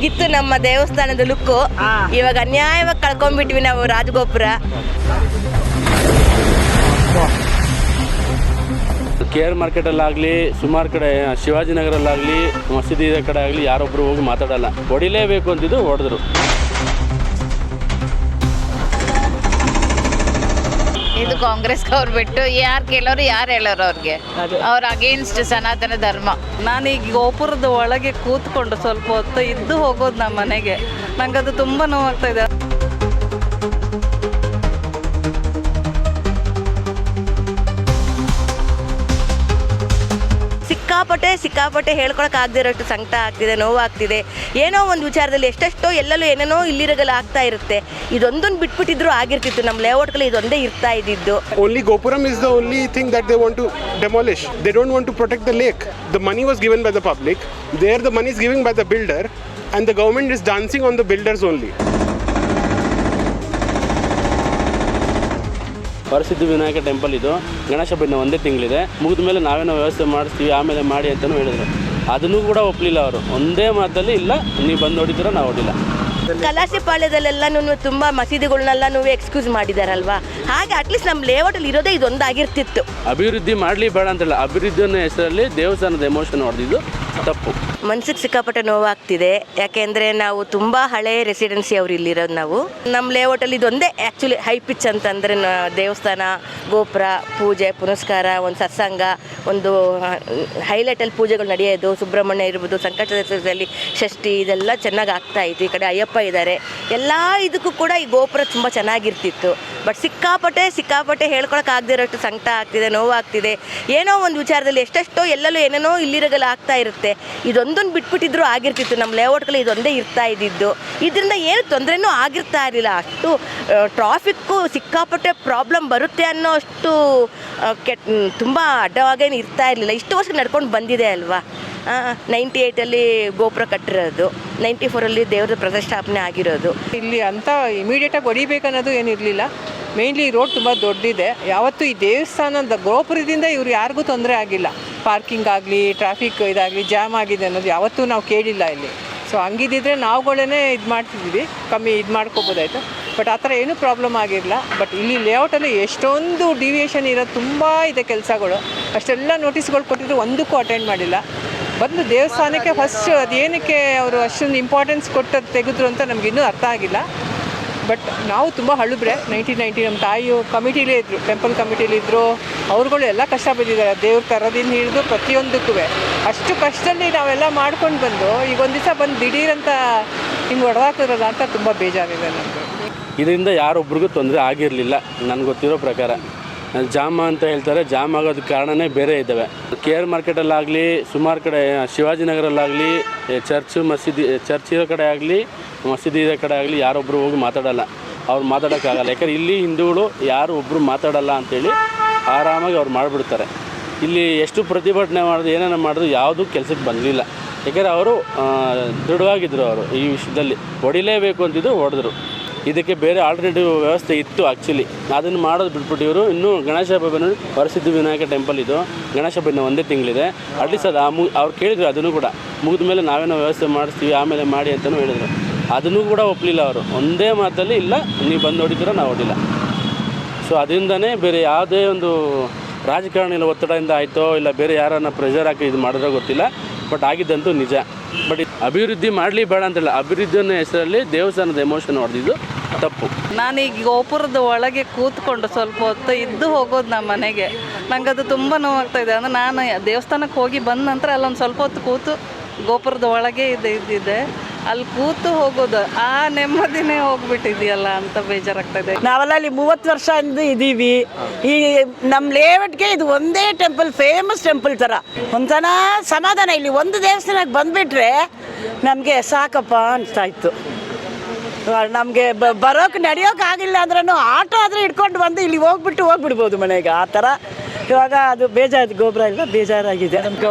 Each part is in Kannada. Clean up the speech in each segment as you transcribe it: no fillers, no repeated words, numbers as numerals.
ಹೀಗಿತ್ತು ನಮ್ಮ ದೇವಸ್ಥಾನದ ಲುಕ್ಕು. ಇವಾಗ ಅನ್ಯಾಯವಾಗಿ ಕಳ್ಕೊಂಡ್ಬಿಟ್ವಿ ನಾವು ರಾಜಗೋಪುರ. KR ಮಾರ್ಕೆಟಲ್ಲಾಗಲಿ, ಸುಮಾರು ಕಡೆ ಶಿವಾಜಿನಗರಲ್ಲಾಗಲಿ, ಮಸೀದಿ ಕಡೆ ಆಗಲಿ ಯಾರೊಬ್ಬರು ಹೋಗಿ ಮಾತಾಡಲ್ಲ. ಹೊಡಿಲೇಬೇಕು ಅಂತಿದ್ದು ಹೊಡೆದ್ರು. ಇದು ಕಾಂಗ್ರೆಸ್ ಗೌರ್ಮೆಂಟ್. ಯಾರು ಕೇಳೋರು ಯಾರು ಹೇಳೋರು ಅವ್ರಿಗೆ, ಅವ್ರ ಅಗೇನ್ಸ್ಟ್ ಸನಾತನ ಧರ್ಮ. ನಾನೀಗ ಗೋಪುರದ ಒಳಗೆ ಕೂತ್ಕೊಂಡು ಸ್ವಲ್ಪ ಹೊತ್ತು ಇದ್ದು ಹೋಗೋದು ನಮ್ಮ ಮನೆಗೆ. ನಂಗದು ತುಂಬ ನೋವಾಗ್ತಾ ಇದೆ. ಸಿಕ್ಕಾಪಟ್ಟೆ ಹೇಳ್ಕೊಳಕ್ ಆಗದೆ ಇರೋಷ್ಟು ಸಂಕಟ ಆಗ್ತಿದೆ, ನೋವಾಗ್ತಿದೆ. ಏನೋ ಒಂದು ವಿಚಾರದಲ್ಲಿ ಎಷ್ಟೆಷ್ಟೋ ಎಲ್ಲೆಲ್ಲೋ ಏನೇನೋ ಇಲ್ಲಿರಗಲ್ಲ ಆಗ್ತಾ ಇರುತ್ತೆ. ಇದೊಂದನ್ನು ಬಿಟ್ಬಿಟ್ಟಿದ್ರು ಆಗಿರ್ತಿತ್ತು. ನಮ್ಮ ಲೇಔಟ್ಗಳು ಇದೊಂದೇ ಇರ್ತಾ ಇದ್ದಿದ್ದು. Only Gopuram is the only thing that they want to demolish. They don't want to protect the lake. The money was given by the public. There the money is given by the builder, and the government is dancing on the builders only. Varasiddhi Vinayaka temple ಇದು. ಗಣೇಶ ಹಬ್ಬ ಒಂದೇ ತಿಂಗಳಿದೆ, ಮುಗಿದ ಮೇಲೆ ನಾವೇನೋ ವ್ಯವಸ್ಥೆ ಮಾಡಿಸ್ತೀವಿ ಆಮೇಲೆ ಮಾಡಿ ಅಂತಲೂ ಹೇಳಿದರು. ಅದನ್ನು ಕೂಡ ಒಪ್ಪಲಿಲ್ಲ ಅವರು. ಒಂದೇ ಮಾತಲ್ಲಿ ಇಲ್ಲ, ನೀವು ಬಂದು ನೋಡಿದ್ರೆ ನಾವು ಹೊಡಿಲ್ಲ. ಕಲಾಸಿಪಾಳ್ಯದಲ್ಲೆಲ್ಲ ತುಂಬ ಮಸೀದಿಗಳನ್ನೆಲ್ಲ ಎಕ್ಸ್ಕ್ಯೂಸ್ ಮಾಡಿದಾರಲ್ವಾ. ಹಾಗೆ ಅಟ್ಲೀಸ್ಟ್ ನಮ್ಮ ಲೇಔಟಲ್ಲಿ ಇರೋದೇ ಇದೊಂದಾಗಿರ್ತಿತ್ತು. ಅಭಿವೃದ್ಧಿ ಮಾಡಲಿ ಬೇಡ ಅಂತಲ್ಲ, ಅಭಿವೃದ್ಧಿಯ ಹೆಸರಲ್ಲಿ ದೇವಸ್ಥಾನದ ಎಮೋಷನ್ ಹೊಡೆದಿದ್ದು ತಪ್ಪು. ಮನ್ಸಿಗೆ ಸಿಕ್ಕಾಪಟ್ಟೆ ನೋವಾಗ್ತಿದೆ. ಯಾಕೆಂದರೆ ನಾವು ತುಂಬ ಹಳೆ ರೆಸಿಡೆನ್ಸಿ ಅವ್ರು ಇಲ್ಲಿರೋದು. ನಾವು ನಮ್ಮ ಲೇಔಟಲ್ಲಿ ಇದೊಂದೇ ಆ್ಯಕ್ಚುಲಿ ಹೈ ಪಿಚ್ ಅಂತಂದರೆ ದೇವಸ್ಥಾನ, ಗೋಪುರ, ಪೂಜೆ ಪುನಸ್ಕಾರ, ಒಂದು ಸತ್ಸಂಗ, ಒಂದು ಹೈಲೈಟಲ್ಲಿ ಪೂಜೆಗಳು ನಡೆಯೋದು. ಸುಬ್ರಹ್ಮಣ್ಯ ಇರ್ಬೋದು, ಸಂಕಟದ ಹೆಸರಲ್ಲಿ ಷಷ್ಠಿ, ಇದೆಲ್ಲ ಚೆನ್ನಾಗಿ ಆಗ್ತಾಯಿತ್ತು. ಈ ಕಡೆ ಅಯ್ಯಪ್ಪ ಇದ್ದಾರೆ. ಎಲ್ಲ ಇದಕ್ಕೂ ಕೂಡ ಈ ಗೋಪುರ ತುಂಬ ಚೆನ್ನಾಗಿರ್ತಿತ್ತು. ಬಟ್ ಸಿಕ್ಕಾಪಟ್ಟೆ ಹೇಳ್ಕೊಳಕ್ಕೆ ಆಗದೆ ಇರೋಷ್ಟು ಸಂಕಟ ಆಗ್ತಿದೆ, ನೋವಾಗ್ತಿದೆ. ಏನೋ ಒಂದು ವಿಚಾರದಲ್ಲಿ ಎಷ್ಟೆಷ್ಟೋ ಎಲ್ಲೆಲ್ಲೋ ಏನೇನೋ ಇಲ್ಲಿರಗಲ್ಲ ಆಗ್ತಾ ಇರುತ್ತೆ. ಇದೊಂದನ್ನು ಬಿಟ್ಬಿಟ್ಟಿದ್ರು ಆಗಿರ್ತಿತ್ತು. ನಮ್ಮ ಲೇಔಟ್ಗಳು ಇದೊಂದೇ ಇರ್ತಾ ಇದ್ದಿದ್ದು. ಇದರಿಂದ ಏನು ತೊಂದರೆನೂ ಆಗಿರ್ತಾ ಇರಲಿಲ್ಲ. ಅಷ್ಟು ಟ್ರಾಫಿಕ್ಕು ಸಿಕ್ಕಾಪಟ್ಟೆ ಪ್ರಾಬ್ಲಮ್ ಬರುತ್ತೆ ಅನ್ನೋ ಅಷ್ಟು ತುಂಬ ಅಡ್ಡವಾಗೇನು ಇರ್ತಾ ಇರಲಿಲ್ಲ. ಇಷ್ಟು ವರ್ಷ ನಡ್ಕೊಂಡು ಬಂದಿದೆ ಅಲ್ವಾ. 98ಅಲ್ಲಿ ಗೋಪುರ ಕಟ್ಟಿರೋದು, 94ಅಲ್ಲಿ ದೇವ್ರ ಪ್ರತಿಷ್ಠಾಪನೆ ಆಗಿರೋದು. ಇಲ್ಲಿ ಅಂತ ಇಮಿಡಿಯೇಟಾಗಿ ಹೊಡಿಬೇಕನ್ನೋದು ಏನಿರಲಿಲ್ಲ. ಮೇಯ್ನ್ಲಿ ಈ ರೋಡ್ ತುಂಬ ದೊಡ್ಡದಿದೆ. ಯಾವತ್ತೂ ಈ ದೇವಸ್ಥಾನದ ಗೋಪುರದಿಂದ ಇವ್ರು ಯಾರಿಗೂ ತೊಂದರೆ ಆಗಿಲ್ಲ. ಪಾರ್ಕಿಂಗ್ ಆಗಲಿ, ಟ್ರಾಫಿಕ್ ಇದಾಗಲಿ, ಜಾಮ್ ಆಗಿದೆ ಅನ್ನೋದು ಯಾವತ್ತೂ ನಾವು ಕೇಳಿಲ್ಲ ಇಲ್ಲಿ. ಸೊ ಹಂಗಿದ್ದಿದ್ರೆ ನಾವುಗಳೇ ಇದು ಮಾಡ್ತಿದ್ವಿ, ಕಮ್ಮಿ ಇದು ಮಾಡ್ಕೋಬೋದಾಯ್ತು. ಬಟ್ ಆ ಥರ ಏನೂ ಪ್ರಾಬ್ಲಮ್ ಆಗಿರಲಿಲ್ಲ. ಬಟ್ ಇಲ್ಲಿ ಲೇಔಟಲ್ಲಿ ಎಷ್ಟೊಂದು ಡಿವಿಯೇಷನ್ ಇರೋದು ತುಂಬ ಇದೆ ಕೆಲಸಗಳು. ಅಷ್ಟೆಲ್ಲ ನೋಟಿಸ್ಗಳು ಕೊಟ್ಟಿದ್ರು, ಒಂದಕ್ಕೂ ಅಟೆಂಡ್ ಮಾಡಿಲ್ಲ. ಬಂದು ದೇವಸ್ಥಾನಕ್ಕೆ ಫಸ್ಟ್ ಅದೇನಕ್ಕೆ ಅವರು ಅಷ್ಟೊಂದು ಇಂಪಾರ್ಟೆನ್ಸ್ ಕೊಟ್ಟು ತೆಗೆದ್ರು ಅಂತ ನಮಗಿನ್ನೂ ಅರ್ಥ ಆಗಿಲ್ಲ. ಬಟ್ ನಾವು ತುಂಬ ಹಳುಬ್ರೆ. 1990 ನಮ್ಮ ತಾಯಿಯು ಕಮಿಟಿಲೇ ಇದ್ದರು, ಟೆಂಪಲ್ ಕಮಿಟಿಲಿದ್ದರು. ಅವ್ರುಗಳು ಎಲ್ಲ ಕಷ್ಟ ಬಿದ್ದಿದ್ದಾರೆ, ದೇವ್ರ ತರೋದಿಂದ ಹಿಡಿದು ಪ್ರತಿಯೊಂದಕ್ಕೂ. ಅಷ್ಟು ಕಷ್ಟದಲ್ಲಿ ನಾವೆಲ್ಲ ಮಾಡ್ಕೊಂಡು ಬಂದು ಈಗ ಒಂದು ದಿವಸ ಬಂದು ದಿಢೀರಂತ ಹಿಂಗೆ ಹೊಡೆದಾಕಿದ್ರಲ್ಲ ಅಂತ ತುಂಬ ಬೇಜಾರಿದೆ ನಮಗೆ. ಇದರಿಂದ ಯಾರೊಬ್ರಿಗೂ ತೊಂದರೆ ಆಗಿರಲಿಲ್ಲ ನನಗೆ ಗೊತ್ತಿರೋ ಪ್ರಕಾರ. ಜಾಮ ಅಂತ ಹೇಳ್ತಾರೆ, ಜಾಮ್ ಆಗೋದಕ್ಕೆ ಕಾರಣನೇ ಬೇರೆ ಇದ್ದಾವೆ. KR ಮಾರ್ಕೆಟಲ್ಲಾಗಲಿ, ಸುಮಾರು ಕಡೆ ಶಿವಾಜಿನಗರಲ್ಲಾಗಲಿ, ಚರ್ಚ್ ಇರೋ ಕಡೆ ಆಗಲಿ, ಮಸೀದಿ ಇರೋ ಕಡೆ ಆಗಲಿ ಯಾರೊಬ್ಬರು ಹೋಗಿ ಮಾತಾಡಲ್ಲ. ಅವ್ರು ಮಾತಾಡೋಕ್ಕಾಗಲ್ಲ. ಯಾಕಂದ್ರೆ ಇಲ್ಲಿ ಹಿಂದೂಗಳು ಯಾರು ಒಬ್ಬರು ಮಾತಾಡಲ್ಲ ಅಂಥೇಳಿ ಆರಾಮಾಗಿ ಅವ್ರು ಮಾಡಿಬಿಡ್ತಾರೆ. ಇಲ್ಲಿ ಎಷ್ಟು ಪ್ರತಿಭಟನೆ ಮಾಡೋದು, ಏನೇನು ಮಾಡೋದು, ಯಾವುದೂ ಕೆಲಸಕ್ಕೆ ಬಂದಿಲ್ಲ. ಯಾಕೆಂದರೆ ಅವರು ದೃಢವಾಗಿದ್ದರು. ಅವರು ಈ ವಿಷಯದಲ್ಲಿ ಹೊಡಿಲೇಬೇಕು ಅಂತಿದ್ದು ಹೊಡೆದ್ರು. ಇದಕ್ಕೆ ಬೇರೆ ಆಲ್ಟರ್ನೇಟಿವ್ ವ್ಯವಸ್ಥೆ ಇತ್ತು ಆ್ಯಕ್ಚುಲಿ. ಅದನ್ನು ಮಾಡೋದು ಬಿಟ್ಬಿಟ್ಟು ಇವರು ಇನ್ನೂ ಗಣೇಶ ಹಬ್ಬ ವರಸಿದ್ಧಿ ವಿನಾಯಕ ಟೆಂಪಲ್ ಇದು. ಗಣೇಶ ಹಬ್ಬ ಒಂದೇ ತಿಂಗಳಿದೆ. ಅಟ್ಲೀಸ್ಟ್ ಅದು ಅವ್ರು ಕೇಳಿದ್ರು. ಅದನ್ನು ಕೂಡ ಮುಗಿದ ಮೇಲೆ ನಾವೇನೋ ವ್ಯವಸ್ಥೆ ಮಾಡಿಸ್ತೀವಿ ಆಮೇಲೆ ಮಾಡಿ ಅಂತಲೂ ಹೇಳಿದರು. ಅದನ್ನು ಕೂಡ ಒಪ್ಪಲಿಲ್ಲ ಅವರು. ಒಂದೇ ಮಾತಲ್ಲಿ ಇಲ್ಲ, ನೀವು ಬಂದು ನೋಡಿದ್ರೆ ನಾವು ಹೊಡಿಲ್ಲ. ಸೊ ಅದರಿಂದನೇ ಬೇರೆ ಯಾವುದೇ ಒಂದು ರಾಜಕಾರಣಿಗಳ ಒತ್ತಡದಿಂದ ಆಯಿತೋ ಇಲ್ಲ ಬೇರೆ ಯಾರನ್ನ ಪ್ರೆಷರ್ ಹಾಕಿ ಇದು ಮಾಡಿದ್ರೋ ಗೊತ್ತಿಲ್ಲ. ಬಟ್ ಆಗಿದ್ದಂತೂ ನಿಜ. ಬಟ್ ಅಭಿವೃದ್ಧಿ ಮಾಡಲಿ ಬೇಡ ಅಂತಲ್ಲ, ಅಭಿವೃದ್ಧಿಯ ಹೆಸರಲ್ಲಿ ದೇವಸ್ಥಾನದ ಎಮೋಷನ್ ಹೊಡೆದಿದ್ದು ತಪ್ಪು. ನಾನೀಗ ಗೋಪುರದ ಒಳಗೆ ಕೂತ್ಕೊಂಡು ಸ್ವಲ್ಪ ಹೊತ್ತು ಇದ್ದು ಹೋಗೋದು ನಮ್ಮ ಮನೆಗೆ. ನಂಗದು ತುಂಬ ನೋವಾಗ್ತಾ ಇದೆ. ಅಂದರೆ ನಾನು ದೇವಸ್ಥಾನಕ್ಕೆ ಹೋಗಿ ಬಂದ ನಂತರ ಅಲ್ಲೊಂದು ಸ್ವಲ್ಪ ಹೊತ್ತು ಕೂತು ಗೋಪುರದ ಒಳಗೆ ಇದ್ದಿದ್ದೆ. ಅಲ್ಲಿ ಕೂತು ಹೋಗೋದು ಆ ನೆಮ್ಮದಿನೇ ಹೋಗ್ಬಿಟ್ಟಿದೆಯಲ್ಲ ಅಂತ ಬೇಜಾರಾಗ್ತದೆ. ನಾವೆಲ್ಲ ಅಲ್ಲಿ 30 ವರ್ಷದಿಂದ ಇದ್ದೀವಿ. ಈ ನಮ್ಮ ಲೇಔಟ್ಗೆ ಇದು ಒಂದೇ ಟೆಂಪಲ್, ಫೇಮಸ್ ಟೆಂಪಲ್ ಥರ ಒಂಥರ ಸಮಾಧಾನ. ಇಲ್ಲಿ ಒಂದು ದೇವಸ್ಥಾನಕ್ಕೆ ಬಂದುಬಿಟ್ರೆ ನಮಗೆ ಸಾಕಪ್ಪ ಅನಿಸ್ತಾ ಇತ್ತು. ನಮಗೆ ಬರೋಕೆ ನಡೆಯೋಕೆ ಆಗಿಲ್ಲ ಅಂದ್ರೂ ಆಟೋ ಆದರೆ ಹಿಡ್ಕೊಂಡು ಬಂದು ಇಲ್ಲಿ ಹೋಗ್ಬಿಡ್ಬೋದು ಮನೆಗೆ. ಆ ಥರ ಇವಾಗ ಅದು ಬೇಜಾರು. ಗೊಬ್ಬರ ಇಲ್ಲ, ಬೇಜಾರಾಗಿದೆ.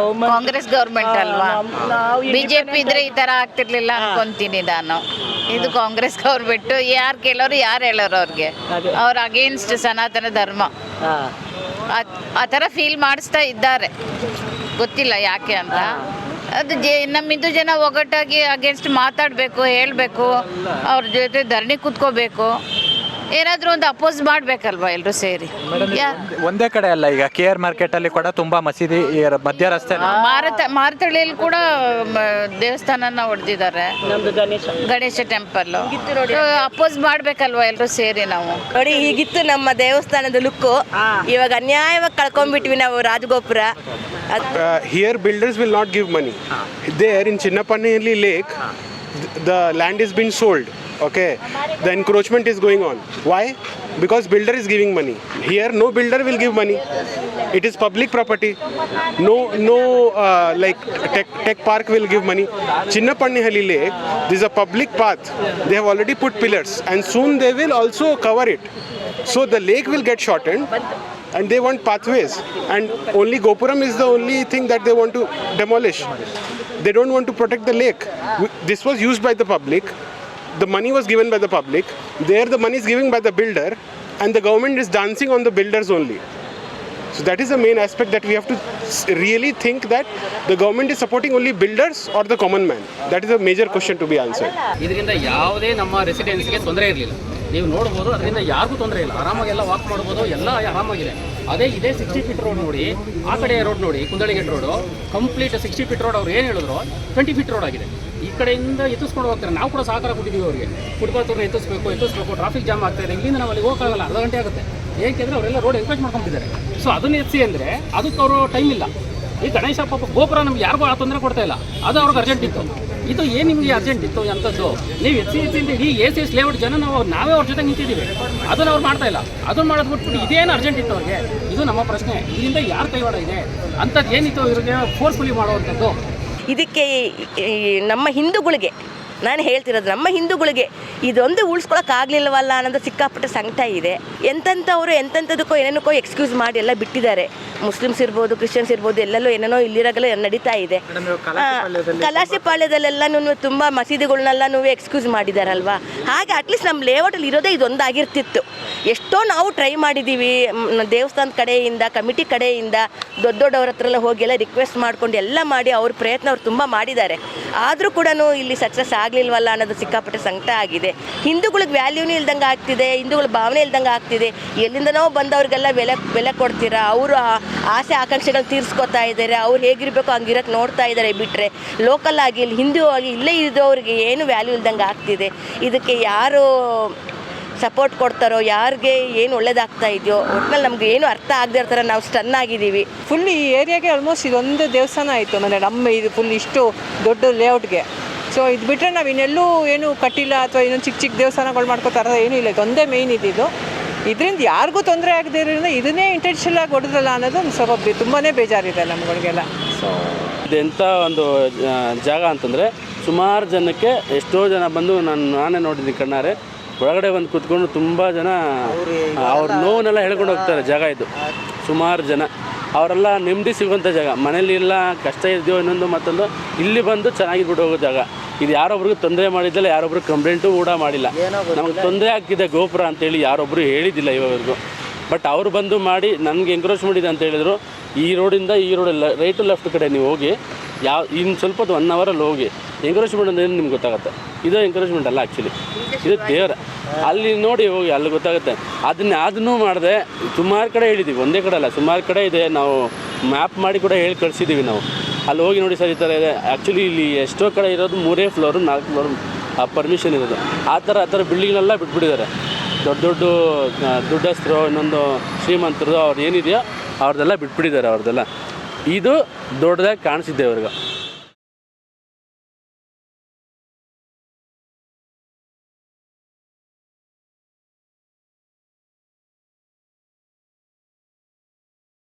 ಕಾಂಗ್ರೆಸ್ ಗೌರ್ಮೆಂಟ್ ಅಲ್ವಾ, ಬಿಜೆಪಿ ಇದ್ರೆ ಈ ತರ ಆಗ್ತಿರ್ಲಿಲ್ಲ ಅನ್ಕೊಂತೀನಿ ನಾನು. ಇದು ಕಾಂಗ್ರೆಸ್ ಗೌರ್ಮೆಂಟ್. ಯಾರು ಕೇಳೋರು ಯಾರು ಹೇಳೋರು ಅವ್ರಿಗೆ, ಅವ್ರ ಅಗೇನ್ಸ್ಟ್ ಸನಾತನ ಧರ್ಮ. ಆ ಥರ ಫೀಲ್ ಮಾಡಿಸ್ತಾ ಇದ್ದಾರೆ, ಗೊತ್ತಿಲ್ಲ ಯಾಕೆ ಅಂತ. ಅದು ನಮ್ಮ ಹಿಂದೂ ಜನ ಒಗ್ಗಟ್ಟಾಗಿ ಅಗೇನ್ಸ್ಟ್ ಮಾತಾಡಬೇಕು, ಹೇಳಬೇಕು, ಅವ್ರ ಜೊತೆ ಧರಣಿ ಕೂತ್ಕೋಬೇಕು, ಏನಾದರೂ ಒಂದು ಅಪೋಸ್ ಮಾಡಬೇಕಲ್ವಾ ಎಲ್ಲರೂ ಸೇರಿ. ಒಂದೇ ಕಡೆ ಅಲ್ಲ, ಈಗ KR ಮಾರ್ಕೆಟ್ ಅಲ್ಲಿ ಕೂಡ ತುಂಬಾ ಮಸೀದಿ ಮಧ್ಯ ರಸ್ತೆ ಮಾರತಳ್ಳಿಯಲ್ಲಿ ಕೂಡ ದೇವಸ್ಥಾನನ ಹೊಡೆದಿದ್ದಾರೆ, ಗಣೇಶ ಟೆಂಪಲ್. ಅಪೋಸ್ ಮಾಡಬೇಕಲ್ವಾ ಎಲ್ಲರೂ ಸೇರಿ ನಾವು. ನೋಡಿ, ಹೀಗಿತ್ತು ನಮ್ಮ ದೇವಸ್ಥಾನದ ಲುಕ್ಕು. ಇವಾಗ ಅನ್ಯಾಯವಾಗಿ ಕಳ್ಕೊಂಡ್ಬಿಟ್ವಿ ನಾವು ರಾಜಗೋಪುರ. Here builders will not give money. There in Chinnapannalli lake, the land is being sold. Okay, the encroachment is going on. Why? Because builder is giving money. Here no builder will give money. It is public property. No like tech park will give money. Chinnapannalli lake, this is a public path. They have already put pillars and soon they will also cover it. So the lake will get shortened and they want pathways, and only Gopuram is the only thing that they want to demolish. They don't want to protect the lake. This was used by the public. The money was given by the public. There the money is given by the builder, and the government is dancing on the builders only. So that is the main aspect that we have to really think, that the government is supporting only builders or the common man. That is a major question to be answered. ಇದರಿಂದ ಯಾವುದೇ ನಮ್ಮ ರೆಸಿಡೆನ್ಸ್ಗೆ ತೊಂದರೆ ಇರಲಿಲ್ಲ. ನೀವು ನೋಡ್ಬೋದು, ಅದರಿಂದ ಯಾರಿಗೂ ತೊಂದರೆ ಇಲ್ಲ, ಆರಾಮಾಗೆಲ್ಲ ವಾಕ್ ಮಾಡ್ಬೋದು, ಎಲ್ಲ ಆರಾಮಾಗಿದೆ. ಅದೇ ಇದೇ 60 ಫೀಟ್ ರೋಡ್ ನೋಡಿ, ಆ ಕಡೆ ರೋಡ್ ನೋಡಿ, ಕುಂದಳಿಗೇಟ್ ರೋಡು ಕಂಪ್ಲೀಟ್ 60 ಫೀಟ್ ರೋಡ್. ಅವ್ರು ಏನು ಹೇಳಿದ್ರು 20 ಫೀಟ್ ರೋಡ್ ಆಗಿದೆ. ಈ ಕಡೆಯಿಂದ ಎತ್ತಿಸ್ಕೊಂಡು ಹೋಗ್ತಾರೆ. ನಾವು ಕೂಡ ಸಹಕಾರ ಕೊಟ್ಟಿದ್ದೀವಿ ಅವರಿಗೆ, ಫುಟ್ಪಾತ್ರನ್ನ ಎತ್ತಿಸ್ಬೇಕು, ಟ್ರಾಫಿಕ್ ಜಾಮ್ ಆಗ್ತಾಯಿದೆ, ಇಲ್ಲಿಂದ ನಾವು ಅಲ್ಲಿ ಹೋಗೋಕ್ಕಾಗಲ್ಲ, ಅರ್ಧ ಗಂಟೆ ಆಗುತ್ತೆ. ಏಕೆಂದರೆ ಅವರೆಲ್ಲ ರೋಡ್ ಎಂಕರೇಜ್ ಮಾಡ್ಕೊಂಡಿದ್ದಾರೆ. ಸೊ ಅದನ್ನು ಎತ್ಸಿ ಅಂದರೆ ಅದಕ್ಕೆ ಅವರು ಟೈಮ್ ಇಲ್ಲ. ಈ ಗಣೇಶ ಪಾಪ ಗೋಪುರ ನಮ್ಗೆ ಯಾರಿಗೂ ಆ ತೊಂದರೆ ಕೊಡ್ತಾ ಇಲ್ಲ, ಅದು ಅವ್ರಿಗೆ ಅರ್ಜೆಂಟ್ ಇತ್ತು. ಇದು ಏನು ನಿಮಗೆ ಅರ್ಜೆಂಟ್ ಇತ್ತು ಅಂಥದ್ದು? ನೀವು ಎತ್ತಿ ಅಂತ ಇಡೀ ACS ಲೇಔಟ್ ಜನ ನಾವೇ ಅವ್ರ ಜೊತೆ ನಿಂತಿದ್ದೀವಿ, ಅದನ್ನು ಅವ್ರು ಮಾಡ್ತಾ ಇಲ್ಲ. ಅದನ್ನು ಮಾಡೋದು ಬಿಟ್ಬಿಟ್ಟು ಇದೇನು ಅರ್ಜೆಂಟ್ ಇತ್ತು ಅವ್ರಿಗೆ? ಇದು ನಮ್ಮ ಪ್ರಶ್ನೆ. ಇದರಿಂದ ಯಾರು ಕೈವಾಡ ಇದೆ ಅಂಥದ್ದು ಏನಿತ್ತು ಇವ್ರಿಗೆ ಫೋರ್ಸ್ಫುಲಿ ಮಾಡುವಂಥದ್ದು? ಇದಕ್ಕೆ ನಮ್ಮ ಹಿಂದೂಗಳಿಗೆ ನಾನು ಹೇಳ್ತಿರೋದು, ನಮ್ಮ ಹಿಂದೂಗಳಿಗೆ ಇದೊಂದು ಉಳಿಸ್ಕೊಳಕ್ಕಾಗಲಿಲ್ಲವಲ್ಲ ಅನ್ನೋದು ಸಿಕ್ಕಾಪಟ್ಟೆ ಸಂಕಟ ಇದೆ. ಎಂತೆಂಥವ್ರು ಎಂತೆಂಥದಕ್ಕೋ ಏನೇನಕ್ಕೋ ಎಕ್ಸ್ಕ್ಯೂಸ್ ಮಾಡಿ ಎಲ್ಲ ಬಿಟ್ಟಿದ್ದಾರೆ. ಮುಸ್ಲಿಮ್ಸ್ ಇರ್ಬೋದು, ಕ್ರಿಶ್ಚಿಯನ್ಸ್ ಇರ್ಬೋದು, ಎಲ್ಲೆಲ್ಲೋ ಏನೇನೋ ಇಲ್ಲಿರಾಗಲೇ ನಡೀತಾ ಇದೆ. ಕಲಾಸಿಪಾಳ್ಯದಲ್ಲೆಲ್ಲ ತುಂಬ ಮಸೀದಿಗಳನ್ನೆಲ್ಲ ಎಕ್ಸ್ಕ್ಯೂಸ್ ಮಾಡಿದಾರಲ್ವಾ. ಹಾಗೆ ಅಟ್ಲೀಸ್ಟ್ ನಮ್ಮ ಲೇಔಟಲ್ಲಿ ಇರೋದೇ ಇದೊಂದಾಗಿರ್ತಿತ್ತು. ಎಷ್ಟೋ ನಾವು ಟ್ರೈ ಮಾಡಿದ್ದೀವಿ, ದೇವಸ್ಥಾನದ ಕಡೆಯಿಂದ, ಕಮಿಟಿ ಕಡೆಯಿಂದ, ದೊಡ್ಡವ್ರ ಹತ್ರ ಎಲ್ಲ ಹೋಗಿ ಎಲ್ಲ ರಿಕ್ವೆಸ್ಟ್ ಮಾಡ್ಕೊಂಡು ಎಲ್ಲ ಮಾಡಿ ಅವ್ರ ಪ್ರಯತ್ನ ಅವ್ರು ತುಂಬ ಮಾಡಿದ್ದಾರೆ. ಆದರೂ ಕೂಡ ಇಲ್ಲಿ ಸಕ್ಸಸ್ ಆಗಲಿಲ್ವಲ್ಲ ಅನ್ನೋದು ಸಿಕ್ಕಾಪಟ್ಟೆ ಸಂಕಟ ಆಗಿದೆ. ಹಿಂದೂಗಳಿಗೆ ವ್ಯಾಲ್ಯೂನೇ ಇಲ್ದಂಗೆ ಆಗ್ತಿದೆ, ಹಿಂದೂಗಳ ಭಾವನೆ ಇಲ್ದಂಗೆ ಆಗ್ತಿದೆ. ಎಲ್ಲಿಂದನೋ ಬಂದವ್ರಿಗೆಲ್ಲ ಬೆಲೆ ಕೊಡ್ತೀರಾ, ಅವರು ಆಸೆ ಆಕಾಂಕ್ಷೆಗಳು ತೀರಿಸ್ಕೊತಾ ಇದ್ದಾರೆ, ಅವ್ರು ಹೇಗಿರಬೇಕು ಹಂಗಿರೋಕ್ಕೆ ನೋಡ್ತಾ ಇದ್ದಾರೆ. ಬಿಟ್ಟರೆ ಲೋಕಲ್ ಆಗಿ ಇಲ್ಲಿ ಹಿಂದೂ ಆಗಿ ಇಲ್ಲೇ ಇದ್ದವ್ರಿಗೆ ಏನು ವ್ಯಾಲ್ಯೂ ಇಲ್ದಂಗೆ ಆಗ್ತಿದೆ. ಇದಕ್ಕೆ ಯಾರು ಸಪೋರ್ಟ್ ಕೊಡ್ತಾರೋ, ಯಾರಿಗೆ ಏನು ಒಳ್ಳೇದಾಗ್ತಾ ಇದೆಯೋ, ಒಟ್ಟಿನಲ್ಲಿ ನಮ್ಗೆ ಏನು ಅರ್ಥ ಆಗದೆ ಇರ್ತಾರೆ. ನಾವು ಸ್ಟನ್ ಆಗಿದ್ದೀವಿ. ಫುಲ್ ಈ ಏರಿಯಾಗೆ ಆಲ್ಮೋಸ್ಟ್ ಇದೊಂದು ದೇವಸ್ಥಾನ ಆಯಿತು, ಅಂದರೆ ನಮ್ಮ ಇದು ಫುಲ್ ಇಷ್ಟು ದೊಡ್ಡ ಲೇಔಟ್ಗೆ. ಸೊ ಇದು ಬಿಟ್ಟರೆ ನಾವು ಇನ್ನೆಲ್ಲೂ ಏನು ಕಟ್ಟಿಲ್ಲ, ಅಥವಾ ಇನ್ನೊಂದು ಚಿಕ್ಕ ಚಿಕ್ಕ ದೇವಸ್ಥಾನಗಳು ಮಾಡ್ಕೋತಾರ ಏನೂ ಇಲ್ಲ. ಇದೊಂದೇ ಮೇಯ್ನ್ ಇದ್ದಿದ್ದು. ಇದರಿಂದ ಯಾರಿಗೂ ತೊಂದರೆ ಆಗದೆ ಇರೋದ್ರಿಂದ ಇದನ್ನೇ ಇಂಟೆನ್ಷನ್ ಆಗಿ ಹೊಡೆದಲ್ಲ ಅನ್ನೋದು ಒಂದು ಸ್ವಲ್ಪ ತುಂಬಾ ಬೇಜಾರಿದೆ ನಮ್ಗಳಿಗೆಲ್ಲ. ಸೊ ಇದೆಂಥ ಒಂದು ಜಾಗ ಅಂತಂದರೆ, ಸುಮಾರು ಜನಕ್ಕೆ ಎಷ್ಟೋ ಜನ ಬಂದು ನಾನೇ ನೋಡಿದ್ದೀನಿ ಕಣ್ಣಾರೆ, ಒಳಗಡೆ ಬಂದು ಕೂತ್ಕೊಂಡು ತುಂಬ ಜನ ಅವ್ರ ನೋವನ್ನೆಲ್ಲ ಹೇಳ್ಕೊಂಡು ಹೋಗ್ತಾರೆ. ಜಾಗ ಇದು ಸುಮಾರು ಜನ ಅವರೆಲ್ಲ ನೆಮ್ಮದಿ ಸಿಗುವಂಥ ಜಾಗ. ಮನೇಲಿ ಇಲ್ಲ, ಕಷ್ಟ ಇದೆಯೋ ಇನ್ನೊಂದು ಮತ್ತೊಂದು, ಇಲ್ಲಿ ಬಂದು ಚೆನ್ನಾಗಿ ಬಿಟ್ಟು ಹೋಗೋ ಜಾಗ ಇದು. ಯಾರೊಬ್ರಿಗೂ ತೊಂದರೆ ಮಾಡಿದ್ದಿಲ್ಲ, ಯಾರೊಬ್ರು ಕಂಪ್ಲೇಂಟು ಕೂಡ ಮಾಡಿಲ್ಲ. ನಮಗೆ ತೊಂದರೆ ಆಗ್ತಿದೆ ಗೋಪುರ ಅಂತೇಳಿ ಯಾರೊಬ್ಬರು ಹೇಳಿದ್ದಿಲ್ಲ ಇವಾಗವರೆಗೂ. ಬಟ್ ಅವರು ಬಂದು ಮಾಡಿ ನನಗೆ ಎಂಕ್ರೋಚ್ ಮಾಡಿದೆ ಅಂತ ಹೇಳಿದರು. ಈ ರೋಡಿಂದ ಈ ರೋಡೆಲ್ಲ ರೈಟು ಲೆಫ್ಟ್ ಕಡೆ ನೀವು ಹೋಗಿ, ಇನ್ನು ಸ್ವಲ್ಪ 1 ಅವರಲ್ಲಿ ಹೋಗಿ ಎಂಕರೇಜ್ಮೆಂಟ್ ಅಂದ್ರೆ ನಿಮ್ಗೆ ಗೊತ್ತಾಗುತ್ತೆ. ಇದು ಎಂಕರೇಜ್ಮೆಂಟ್ ಅಲ್ಲ ಆ್ಯಕ್ಚುಲಿ, ಇದು ದೇವರ. ಅಲ್ಲಿ ನೋಡಿ ಹೋಗಿ, ಅಲ್ಲಿ ಗೊತ್ತಾಗುತ್ತೆ. ಅದನ್ನೂ ಮಾಡಿದೆ. ಸುಮಾರು ಕಡೆ ಹೇಳಿದ್ದೀವಿ, ಒಂದೇ ಕಡೆ ಅಲ್ಲ, ಸುಮಾರು ಕಡೆ ಇದೆ. ನಾವು ಮ್ಯಾಪ್ ಮಾಡಿ ಕೂಡ ಹೇಳಿ ಕಳಿಸಿದ್ದೀವಿ ನಾವು. ಅಲ್ಲಿ ಹೋಗಿ ನೋಡಿ ಸರ್, ಈ ಥರ ಇದೆ. ಆ್ಯಕ್ಚುಲಿ ಇಲ್ಲಿ ಎಷ್ಟೋ ಕಡೆ ಇರೋದು 3 ಫ್ಲೋರು 4 ಫ್ಲೋರ್ ಪರ್ಮಿಷನ್ ಇರೋದು. ಆ ಥರ ಬಿಲ್ಡಿಂಗ್ನೆಲ್ಲ ಬಿಟ್ಬಿಟ್ಟಿದ್ದಾರೆ. ದೊಡ್ಡ ದುಡ್ಡಸ್ಥರು, ಇನ್ನೊಂದು ಶ್ರೀಮಂತರು, ಅವ್ರು ಏನಿದೆಯೋ ಅವ್ರದ್ದೆಲ್ಲ ಬಿಟ್ಬಿಟ್ಟಿದ್ದಾರೆ. ಅವ್ರದ್ದೆಲ್ಲ ಇದು ದೊಡ್ಡದಾಗಿ ಕಾಣಿಸಿದ್ದೆ ಅವ್ರಿಗೆ.